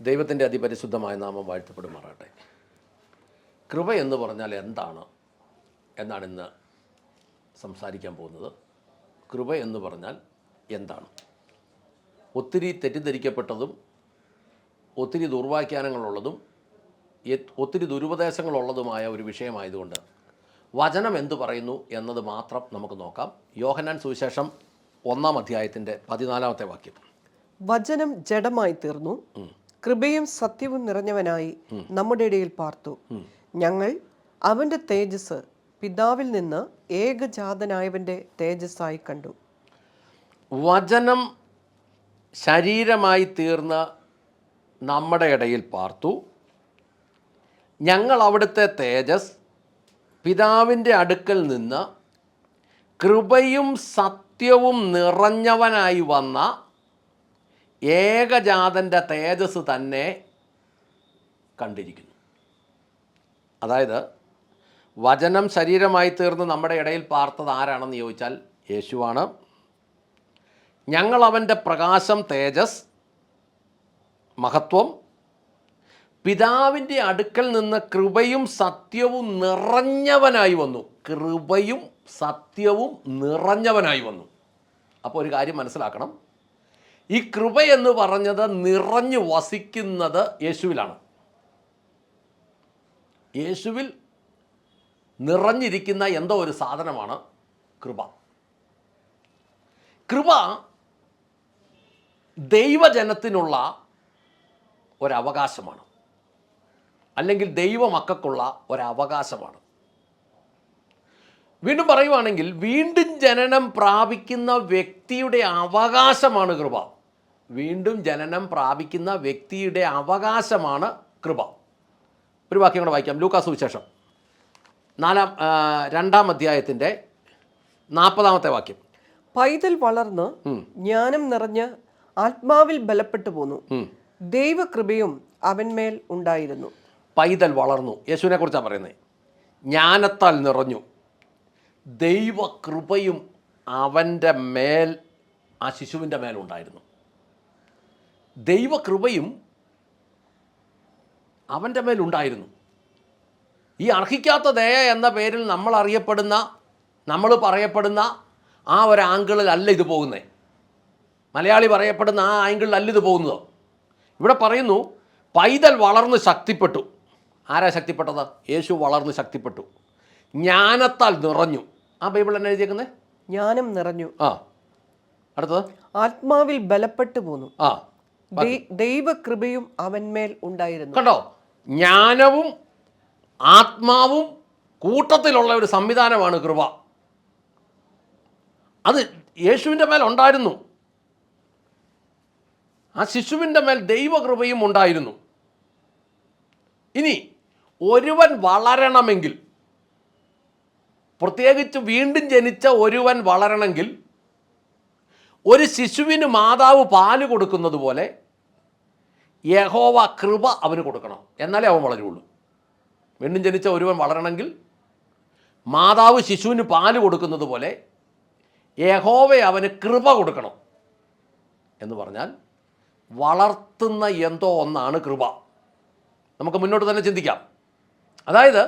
ദൈവത്തിൻ്റെ അതിപരിശുദ്ധമായ നാമം വാഴ്ത്തപ്പെടുമാറാട്ടെ. കൃപ എന്ന് പറഞ്ഞാൽ എന്താണ് എന്നാണ് ഇന്ന് സംസാരിക്കാൻ പോകുന്നത്. കൃപ എന്ന് പറഞ്ഞാൽ എന്താണ്? ഒത്തിരി തെറ്റിദ്ധരിക്കപ്പെട്ടതും ഒത്തിരി ദുർവാഖ്യാനങ്ങളുള്ളതും ഒത്തിരി ദുരുപദേശങ്ങളുള്ളതുമായ ഒരു വിഷയമായതുകൊണ്ട് വചനം എന്തു പറയുന്നു എന്നത് മാത്രം നമുക്ക് നോക്കാം. യോഹന്നാൻ സുവിശേഷം 1-ാം അധ്യായത്തിൻ്റെ 14-ാമത്തെ വാക്യം. വചനം ജഡമായി തീർന്നു, കൃപയും സത്യവും നിറഞ്ഞവനായി നമ്മുടെ ഇടയിൽ പാർത്തു. ഞങ്ങൾ അവന്റെ തേജസ് പിതാവിൽ നിന്ന് ഏകജാതനായവന്റെ തേജസ്സായി കണ്ടു. വചനം ശരീരമായി തീർന്ന് നമ്മുടെ ഇടയിൽ പാർത്തു. ഞങ്ങൾ അവിടുത്തെ തേജസ് പിതാവിൻ്റെ അടുക്കൽ നിന്ന് കൃപയും സത്യവും നിറഞ്ഞവനായി വന്ന ഏകജാതൻ്റെ തേജസ് തന്നെ കണ്ടിരിക്കുന്നു. അതായത് വചനം ശരീരമായി തീർന്ന് നമ്മുടെ ഇടയിൽ പാർത്തത് ആരാണെന്ന് ചോദിച്ചാൽ യേശുവാണ്. ഞങ്ങൾ അവൻ്റെ പ്രകാശം, തേജസ്, മഹത്വം, പിതാവിൻ്റെ അടുക്കൽ നിന്ന് കൃപയും സത്യവും നിറഞ്ഞവനായി വന്നു. കൃപയും സത്യവും നിറഞ്ഞവനായി വന്നു. അപ്പോൾ ഒരു കാര്യം മനസ്സിലാക്കണം, ഈ കൃപ എന്ന് പറഞ്ഞത് നിറഞ്ഞു വസിക്കുന്നത് യേശുവിലാണ്. യേശുവിൽ നിറഞ്ഞിരിക്കുന്ന എന്തോ ഒരു സാധനമാണ് കൃപ. കൃപ ദൈവജനത്തിനുള്ള ഒരവകാശമാണ്, അല്ലെങ്കിൽ ദൈവമക്കൾക്കുള്ള ഒരവകാശമാണ്. വീണ്ടും പറയുവാണെങ്കിൽ വീണ്ടും ജനനം പ്രാപിക്കുന്ന വ്യക്തിയുടെ അവകാശമാണ് കൃപ. വീണ്ടും ജനനം പ്രാപിക്കുന്ന വ്യക്തിയുടെ അവകാശമാണ് കൃപ. ഒരു വാക്യം കൂടെ വായിക്കാം. ലൂക്കാ സുവിശേഷം 2-ാം അധ്യായത്തിൻ്റെ 40-ാമത്തെ വാക്യം. പൈതൽ വളർന്ന് ജ്ഞാനം നിറഞ്ഞ് ആത്മാവിൽ ബലപ്പെട്ടു പോന്നു, ദൈവകൃപയും അവന്മേൽ ഉണ്ടായിരുന്നു. പൈതൽ വളർന്നു, യേശുവിനെ കുറിച്ചാണ് പറയുന്നത്. ജ്ഞാനത്താൽ നിറഞ്ഞു, ദൈവകൃപയും അവൻ്റെ മേൽ, ആ ശിശുവിൻ്റെ മേലുണ്ടായിരുന്നു. ദൈവകൃപയും അവൻ്റെ മേലുണ്ടായിരുന്നു. ഈ അർഹിക്കാത്ത ദയ എന്ന പേരിൽ നമ്മൾ അറിയപ്പെടുന്ന, നമ്മൾ പറയപ്പെടുന്ന ആ ഒരു ആംഗിളിലല്ല ഇത് പോകുന്നത്. മലയാളി പറയപ്പെടുന്ന ആ ആംഗിളിലല്ല ഇത് പോകുന്നത്. ഇവിടെ പറയുന്നു പൈതൽ വളർന്ന് ശക്തിപ്പെട്ടു. ആരാ ശക്തിപ്പെട്ടത്? യേശു വളർന്ന് ശക്തിപ്പെട്ടു, ജ്ഞാനത്താൽ നിറഞ്ഞു. ആ ബൈബിൾ തന്നെ എഴുതിയേക്കുന്നത് ജ്ഞാനം നിറഞ്ഞു. അടുത്തത് ആത്മാവിൽ ബലപ്പെട്ടു പോന്നു, ദൈവകൃപയും അവന്മേൽ ഉണ്ടായിരുന്നു. കണ്ടോ, ജ്ഞാനവും ആത്മാവും കൂട്ടത്തിലുള്ള ഒരു സംവിധാനമാണ് കൃപ. അത് യേശുവിൻ്റെ മേൽ ഉണ്ടായിരുന്നു. ആ ശിശുവിൻ്റെ മേൽ ദൈവകൃപയും ഉണ്ടായിരുന്നു. ഇനി ഒരുവൻ വളരണമെങ്കിൽ, പ്രത്യേകിച്ച് വീണ്ടും ജനിച്ച ഒരുവൻ വളരണമെങ്കിൽ, ഒരു ശിശുവിന് മാതാവ് പാല് കൊടുക്കുന്നത് പോലെ യഹോവ കൃപ അവന് കൊടുക്കണം, എന്നാലേ അവൻ വളരുള്ളൂ. വീണ്ടും ജനിച്ച ഒരുവൻ വളരണമെങ്കിൽ മാതാവ് ശിശുവിന് പാല് കൊടുക്കുന്നത് പോലെ യഹോവ അവന് കൃപ കൊടുക്കണം. എന്ന് പറഞ്ഞാൽ വളർത്തുന്ന എന്തോ ഒന്നാണ് കൃപ. നമുക്ക് മുന്നോട്ട് തന്നെ ചിന്തിക്കാം. അതായത്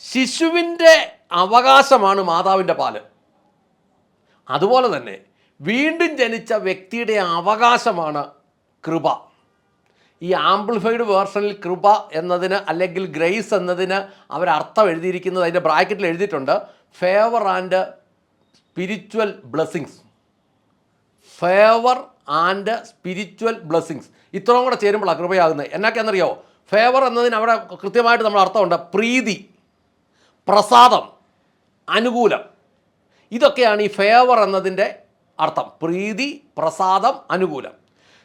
ശിശുവിൻ്റെ അവകാശമാണ് മാതാവിൻ്റെ പാല്. അതുപോലെ തന്നെ വീണ്ടും ജനിച്ച വ്യക്തിയുടെ അവകാശമാണ് കൃപ. ഈ ആംപ്ലിഫൈഡ് വേർഷനിൽ കൃപ എന്നതിന്, അല്ലെങ്കിൽ ഗ്രേസ് എന്നതിന് അവരർത്ഥം എഴുതിയിരിക്കുന്നത്, അതിൻ്റെ ബ്രാക്കറ്റിൽ എഴുതിയിട്ടുണ്ട്, favour and spiritual blessings. Favour and spiritual blessings, ഇത്രയും കൂടെ ചേരുമ്പോഴാണ് കൃപയാകുന്നത്. എന്നൊക്കെയെന്നറിയോ? ഫേവർ എന്നതിന് അവിടെ കൃത്യമായിട്ട് നമ്മൾ അർത്ഥമുണ്ട്. പ്രീതി, പ്രസാദം, അനുകൂലം, ഇതൊക്കെയാണ് ഈ ഫേവർ എന്നതിൻ്റെ അർത്ഥം. പ്രീതി, പ്രസാദം, അനുകൂലം.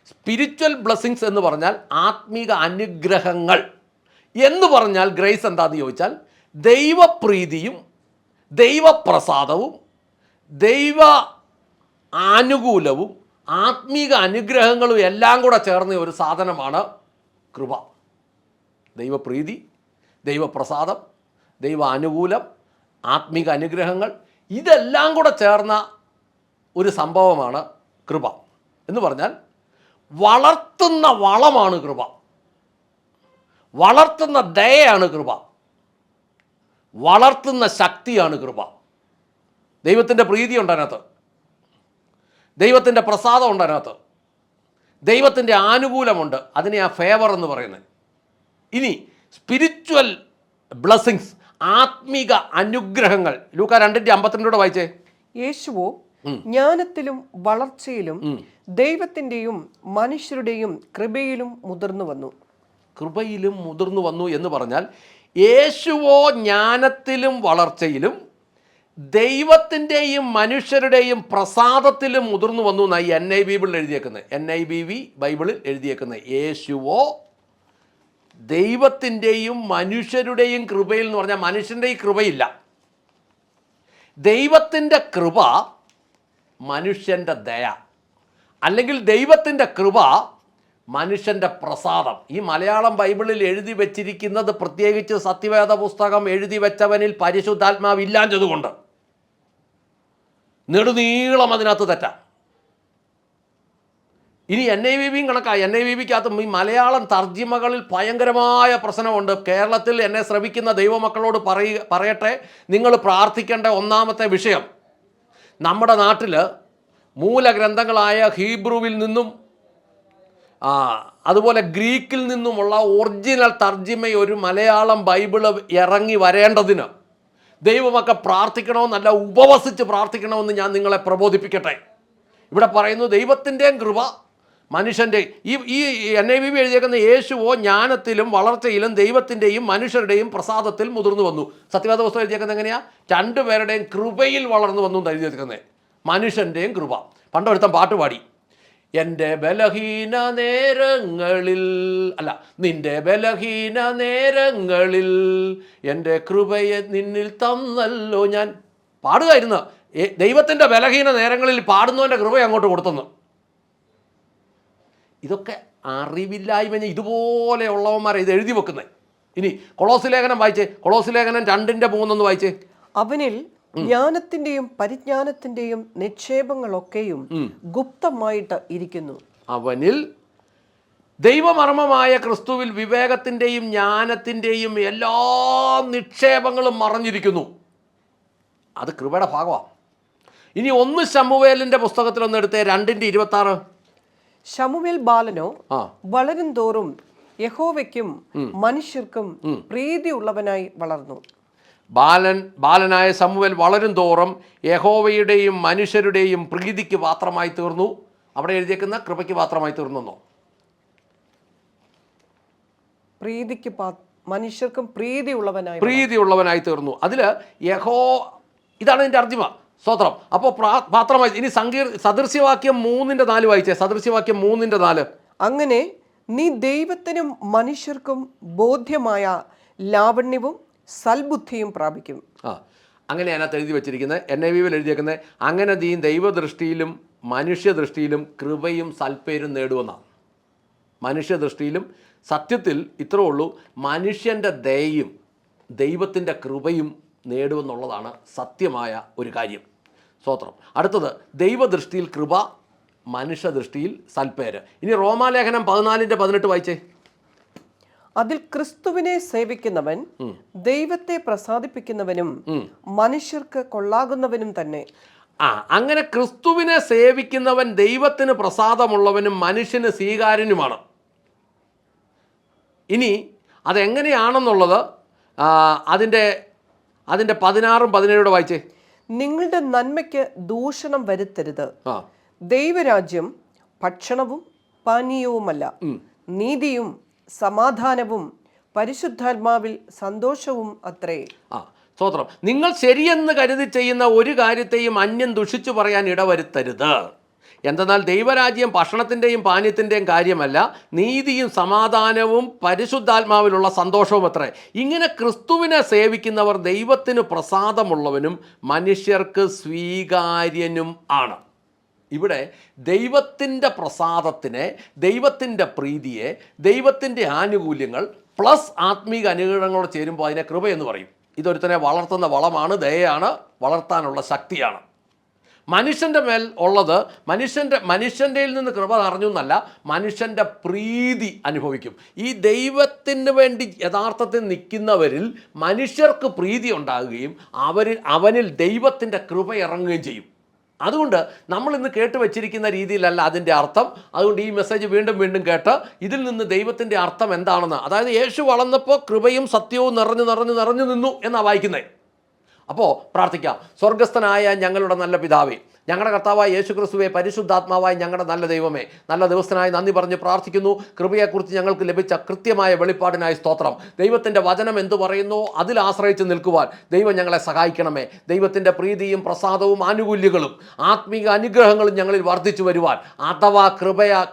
സ്പിരിച്വൽ ബ്ലെസ്സിങ്സ് എന്ന് പറഞ്ഞാൽ ആത്മീക അനുഗ്രഹങ്ങൾ. എന്ന് പറഞ്ഞാൽ ഗ്രേസ് എന്താണെന്ന് ചോദിച്ചാൽ ദൈവപ്രീതിയും ദൈവപ്രസാദവും ദൈവ ആനുകൂലവും ആത്മീക അനുഗ്രഹങ്ങളും എല്ലാം കൂടെ ചേർന്ന ഒരു സാധനമാണ് കൃപ. ദൈവപ്രീതി, ദൈവപ്രസാദം, ദൈവ അനുകൂലം, ആത്മീക അനുഗ്രഹങ്ങൾ, ഇതെല്ലാം കൂടെ ചേർന്ന ഒരു സംഭവമാണ് കൃപ. എന്ന് പറഞ്ഞാൽ വളർത്തുന്ന വളമാണ് കൃപ. വളർത്തുന്ന ദയയാണ് കൃപ, വളർത്തുന്ന ശക്തിയാണ് കൃപ. ദൈവത്തിൻ്റെ പ്രീതിയുണ്ട് അതിനകത്ത്, ദൈവത്തിൻ്റെ പ്രസാദമുണ്ട് അതിനകത്ത്, ദൈവത്തിൻ്റെ ആനുകൂല്യമുണ്ട്. അതിനെ ആ ഫേവർ എന്ന് പറയുന്നത്. ഇനി സ്പിരിച്വൽ ബ്ലെസ്സിങ്സ്, ആത്മീക അനുഗ്രഹങ്ങൾ. ലൂക്ക 2:52 വായിച്ചേ. യേശുവോ ജ്ഞാനത്തിലും വളർച്ചയിലും ദൈവത്തിൻ്റെയും മനുഷ്യരുടെയും കൃപയിലും മുതിർന്നു വന്നു. കൃപയിലും മുതിർന്നു വന്നു എന്ന് പറഞ്ഞാൽ യേശുവോ ജ്ഞാനത്തിലും വളർച്ചയിലും ദൈവത്തിൻ്റെയും മനുഷ്യരുടെയും പ്രസാദത്തിലും മുതിർന്നു വന്നു എന്നായി NIV ബൈബിളിൽ എഴുതിയേക്കുന്നത്. NIV ബൈബിളിൽ എഴുതിയേക്കുന്നത് യേശുവോ ദൈവത്തിൻ്റെയും മനുഷ്യരുടെയും കൃപയിൽ എന്ന് പറഞ്ഞാൽ മനുഷ്യൻ്റെ ഈ കൃപയില്ല. ദൈവത്തിൻ്റെ കൃപ മനുഷ്യൻ്റെ ദയ, അല്ലെങ്കിൽ ദൈവത്തിൻ്റെ കൃപ മനുഷ്യൻ്റെ പ്രസാദം. ഈ മലയാളം ബൈബിളിൽ എഴുതി വച്ചിരിക്കുന്നത്, പ്രത്യേകിച്ച് സത്യവേദ പുസ്തകം എഴുതി വെച്ചവനിൽ പരിശുദ്ധാത്മാവ് ഇല്ലാഞ്ഞതുകൊണ്ട് നെടുനീളം അതിനകത്ത് തെറ്റാം. ഇനി NIV കണക്കാണ്. NIVക്കകത്തും ഈ മലയാളം തർജിമകളിൽ ഭയങ്കരമായ പ്രശ്നമുണ്ട്. കേരളത്തിൽ എന്നെ ശ്രമിക്കുന്ന ദൈവമക്കളോട് പറയട്ടെ, നിങ്ങൾ പ്രാർത്ഥിക്കേണ്ട ഒന്നാമത്തെ വിഷയം, നമ്മുടെ നാട്ടിൽ മൂലഗ്രന്ഥങ്ങളായ ഹീബ്രുവിൽ നിന്നും അതുപോലെ ഗ്രീക്കിൽ നിന്നുമുള്ള ഒറിജിനൽ തർജിമ ഒരു മലയാളം ബൈബിള് ഇറങ്ങി വരേണ്ടതിന് ദൈവമൊക്കെ പ്രാർത്ഥിക്കണമെന്നല്ല, ഉപവസിച്ച് പ്രാർത്ഥിക്കണമെന്ന് ഞാൻ നിങ്ങളെ പ്രബോധിപ്പിക്കട്ടെ. ഇവിടെ പറയുന്നു ദൈവത്തിൻ്റെയും കൃപ മനുഷ്യൻ്റെ. ഈ NIV എഴുതിയേക്കുന്ന യേശുവോ ജ്ഞാനത്തിലും വളർച്ചയിലും ദൈവത്തിൻ്റെയും മനുഷ്യരുടെയും പ്രസാദത്തിൽ മുതിർന്നു വന്നു. സത്യവേദ പുസ്തകം എഴുതിയേക്കുന്നത് എങ്ങനെയാണ്? രണ്ടുപേരുടെയും കൃപയിൽ വളർന്നു വന്നു എന്ന് എഴുതിയേക്കുന്നത്. മനുഷ്യൻ്റെയും കൃപ. പണ്ടൊരുത്തൻ പാട്ട് പാടി, എൻ്റെ ബലഹീന നേരങ്ങളിൽ, അല്ല, നിൻ്റെ ബലഹീന നേരങ്ങളിൽ എൻ്റെ കൃപയെ നിന്നിൽ തന്നല്ലോ ഞാൻ. പാടുകയായിരുന്നു. ദൈവത്തിൻ്റെ ബലഹീന നേരങ്ങളിൽ പാടുന്നവൻ്റെ കൃപ അങ്ങോട്ട് കൊടുത്തെന്ന്. ഇതൊക്കെ അറിവില്ലായ്മ ഇതുപോലെയുള്ളവന്മാരെ ഇത് എഴുതി വെക്കുന്നത്. ഇനി കൊളോസ് ലേഖനം വായിച്ചേ. കൊളോസ് ലേഖനം 2:3 വായിച്ചേ. അവനിൽ ജ്ഞാനത്തിന്റെയും പരിജ്ഞാനത്തിന്റെയും നിക്ഷേപങ്ങളൊക്കെയും ഗുപ്തമായിട്ട് ഇരിക്കുന്നു. അവനിൽ ദൈവമർമ്മമായ ക്രിസ്തുവിൽ വിവേകത്തിൻ്റെയും ജ്ഞാനത്തിൻ്റെയും എല്ലാ നിക്ഷേപങ്ങളും മറഞ്ഞിരിക്കുന്നു. അത് കൃപയുടെ ഭാഗമാണ്. ഇനി 1 ശമൂവേലിൻ്റെ പുസ്തകത്തിലൊന്ന് എടുത്തേ, 2:26. ശമൂവേൽ ബാലനോ വളരും തോറും യഹോവയ്ക്കും മനുഷ്യർക്കും പ്രീതിയുള്ളവനായി വളർന്നു. ബാലനായ ശമൂവേൽ വളരും തോറും യഹോവയുടെയും മനുഷ്യരുടെയും പ്രീതിക്ക് പാത്രമായി തീർന്നു. അവിടെ എഴുതിയേക്കുന്ന കൃപയ്ക്ക് പാത്രമായി തീർന്നു. മനുഷ്യർക്കും പ്രീതിയുള്ളവനായി തീർന്നു. അതിൽ ഇതാണ് ഇതിൻ്റെ അർജിമ. സ്തോത്രം. അപ്പോൾ പാത്രമായി. ഇനി സദൃശ്യവാക്യം 3:4 വായിച്ചേ. സദൃശ്യവാക്യം 3:4. അങ്ങനെ നീ ദൈവത്തിനും മനുഷ്യർക്കും ബോധ്യമായ ലാവണ്യവും സൽബുദ്ധിയും പ്രാപിക്കും. അങ്ങനെ അതിനകത്ത് എഴുതി വെച്ചിരിക്കുന്നത്. NIV എഴുതിയേക്കുന്നത് അങ്ങനെ നീ ദൈവദൃഷ്ടിയിലും മനുഷ്യദൃഷ്ടിയിലും കൃപയും സൽപ്പേരും നേടുമെന്നാണ്. മനുഷ്യദൃഷ്ടിയിലും സത്യത്തിൽ ഇത്രേ ഉള്ളൂ, മനുഷ്യൻ്റെ ദയയും ദൈവത്തിൻ്റെ കൃപയും നേടുമെന്നുള്ളതാണ് സത്യമായ ഒരു കാര്യം. സ്തോത്രം. അടുത്തത് ദൈവദൃഷ്ടിയിൽ കൃപ, മനുഷ്യദൃഷ്ടിയിൽ സൽപ്പേര്. ഇനി റോമാലേഖനം 14:18 വായിച്ചേ. അതിൽ ക്രിസ്തുവിനെ സേവിക്കുന്നവൻ ദൈവത്തെ പ്രസാദിപ്പിക്കുന്നവനും മനുഷ്യർക്ക് കൊള്ളാകുന്നവനും തന്നെ. അങ്ങനെ ക്രിസ്തുവിനെ സേവിക്കുന്നവൻ ദൈവത്തിന് പ്രസാദമുള്ളവനും മനുഷ്യന് സ്വീകാര്യനുമാണ്. ഇനി അതെങ്ങനെയാണെന്നുള്ളത് അതിൻ്റെ 16-17 വായിച്ചേ. നിങ്ങളുടെ നന്മയ്ക്ക് ദൂഷണം വരുത്തരുത്. ദൈവരാജ്യം ഭക്ഷണവും പാനീയവുമല്ല, നീതിയും സമാധാനവും പരിശുദ്ധാത്മാവിൽ സന്തോഷവും അത്രേ. സ്തോത്രം. നിങ്ങൾ ശരിയെന്ന് കരുതി ചെയ്യുന്ന ഒരു കാര്യത്തെയും അന്യം ദുഷിച്ചു പറയാൻ ഇടവരുത്തരുത്. എന്തെന്നാൽ ദൈവരാജ്യം ഭക്ഷണത്തിൻ്റെയും പാനീയത്തിൻ്റെയും കാര്യമല്ല, നീതിയും സമാധാനവും പരിശുദ്ധാത്മാവിലുള്ള സന്തോഷവും അത്രേ. ഇങ്ങനെ ക്രിസ്തുവിനെ സേവിക്കുന്നവർ ദൈവത്തിന് പ്രസാദമുള്ളവനും മനുഷ്യർക്ക് സ്വീകാര്യനും ആണ്. ഇവിടെ ദൈവത്തിൻ്റെ പ്രസാദത്തിനെ, ദൈവത്തിൻ്റെ പ്രീതിയെ, ദൈവത്തിൻ്റെ ആനുകൂല്യങ്ങൾ പ്ലസ് ആത്മീക അനുഗ്രഹങ്ങളോട് ചേരുമ്പോൾ അതിനെ കൃപയെന്ന് പറയും. ഇതൊരുത്തനെ വളർത്തുന്ന വളമാണ്, ദയയാണ്, വളർത്താനുള്ള ശക്തിയാണ്. മനുഷ്യൻ്റെ മേൽ ഉള്ളത് മനുഷ്യൻ്റെ നിന്ന് കൃപ നിറഞ്ഞു എന്നല്ല, മനുഷ്യൻ്റെ പ്രീതി അനുഭവിക്കും. ഈ ദൈവത്തിന് വേണ്ടി യഥാർത്ഥത്തിൽ നിൽക്കുന്നവരിൽ മനുഷ്യർക്ക് പ്രീതി ഉണ്ടാകുകയും അവനിൽ ദൈവത്തിൻ്റെ കൃപ ഇറങ്ങുകയും ചെയ്യും. അതുകൊണ്ട് നമ്മൾ ഇന്ന് കേട്ട് വച്ചിരിക്കുന്ന രീതിയിലല്ല അതിൻ്റെ അർത്ഥം. അതുകൊണ്ട് ഈ മെസ്സേജ് വീണ്ടും വീണ്ടും കേട്ട് ഇതിൽ നിന്ന് ദൈവത്തിൻ്റെ അർത്ഥം എന്താണെന്ന്, അതായത് യേശു വളർന്നപ്പോൾ കൃപയും സത്യവും നിറഞ്ഞു നിന്നു എന്നാണ് വായിക്കുന്നത്. അപ്പോൾ പ്രാർത്ഥിക്കാം. സ്വർഗസ്ഥനായ ഞങ്ങളുടെ നല്ല പിതാവേ, ഞങ്ങളുടെ കർത്താവായ യേശു ക്രിസ്തുവേ, പരിശുദ്ധാത്മാവായ ഞങ്ങളുടെ നല്ല ദൈവമേ, നല്ല ദിവസത്തിനായി നന്ദി പറഞ്ഞ് പ്രാർത്ഥിക്കുന്നു. കൃപയെക്കുറിച്ച് ഞങ്ങൾക്ക് ലഭിച്ച കൃത്യമായ വെളിപ്പാടിനായി സ്തോത്രം. ദൈവത്തിൻ്റെ വചനം എന്തു പറയുന്നോ അതിൽ ആശ്രയിച്ച് നിൽക്കുവാൻ ദൈവം ഞങ്ങളെ സഹായിക്കണമേ. ദൈവത്തിൻ്റെ പ്രീതിയും പ്രസാദവും ആനുകൂല്യങ്ങളും ആത്മീക അനുഗ്രഹങ്ങളും ഞങ്ങളിൽ വർദ്ധിച്ചു വരുവാൻ, അഥവാ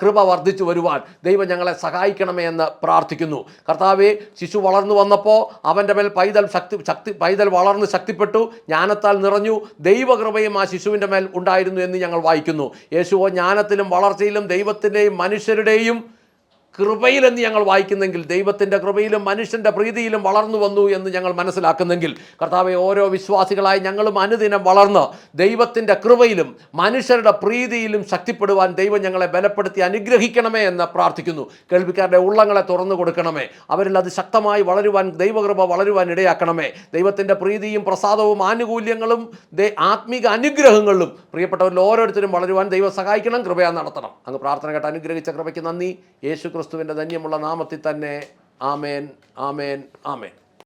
കൃപ വർദ്ധിച്ചു വരുവാൻ ദൈവം ഞങ്ങളെ സഹായിക്കണമേ എന്ന് പ്രാർത്ഥിക്കുന്നു. കർത്താവേ, ശിശു വളർന്നു വന്നപ്പോൾ അവൻ്റെ മേൽ പൈതൽ വളർന്ന് ശക്തിപ്പെട്ടു, ജ്ഞാനത്താൽ നിറഞ്ഞു. ദൈവകൃപയും ആ ശിശുവിൻ്റെ മേൽ ഉണ്ടായിരുന്നു എന്ന് ഞങ്ങൾ വായിക്കുന്നു. യേശുവോ ജ്ഞാനത്തിലും വളർച്ചയിലും ദൈവത്തിൻ്റെയും മനുഷ്യരുടെയും കൃപയിലെന്ന് ഞങ്ങൾ വായിക്കുന്നെങ്കിൽ, ദൈവത്തിൻ്റെ കൃപയിലും മനുഷ്യൻ്റെ പ്രീതിയിലും വളർന്നു വന്നു എന്ന് ഞങ്ങൾ മനസ്സിലാക്കുന്നെങ്കിൽ, കർത്താവെ, ഓരോ വിശ്വാസികളായി ഞങ്ങളും അനുദിനം വളർന്ന് ദൈവത്തിൻ്റെ കൃപയിലും മനുഷ്യരുടെ പ്രീതിയിലും ശക്തിപ്പെടുവാൻ ദൈവം ഞങ്ങളെ ബലപ്പെടുത്തി അനുഗ്രഹിക്കണമേ എന്ന് പ്രാർത്ഥിക്കുന്നു. കേൾവിക്കാരുടെ ഉള്ളങ്ങളെ തുറന്നു കൊടുക്കണമേ. അവരിൽ അത് ശക്തമായി വളരുവാൻ, ദൈവകൃപ വളരുവാൻ ഇടയാക്കണമേ. ദൈവത്തിൻ്റെ പ്രീതിയും പ്രസാദവും ആനുകൂല്യങ്ങളും ആത്മീക അനുഗ്രഹങ്ങളിലും പ്രിയപ്പെട്ടവരിൽ ഓരോരുത്തരും വളരുവാൻ ദൈവം സഹായിക്കണം, കൃപയാ നടത്തണം. അങ്ങ് പ്രാർത്ഥന കേട്ട് അനുഗ്രഹിച്ച കൃപയ്ക്ക് നന്ദി. യേശു ക്രിസ്തുവിൻ്റെ ധന്യമുള്ള നാമത്തിൽ തന്നെ. ആമേൻ, ആമേൻ, ആമേൻ.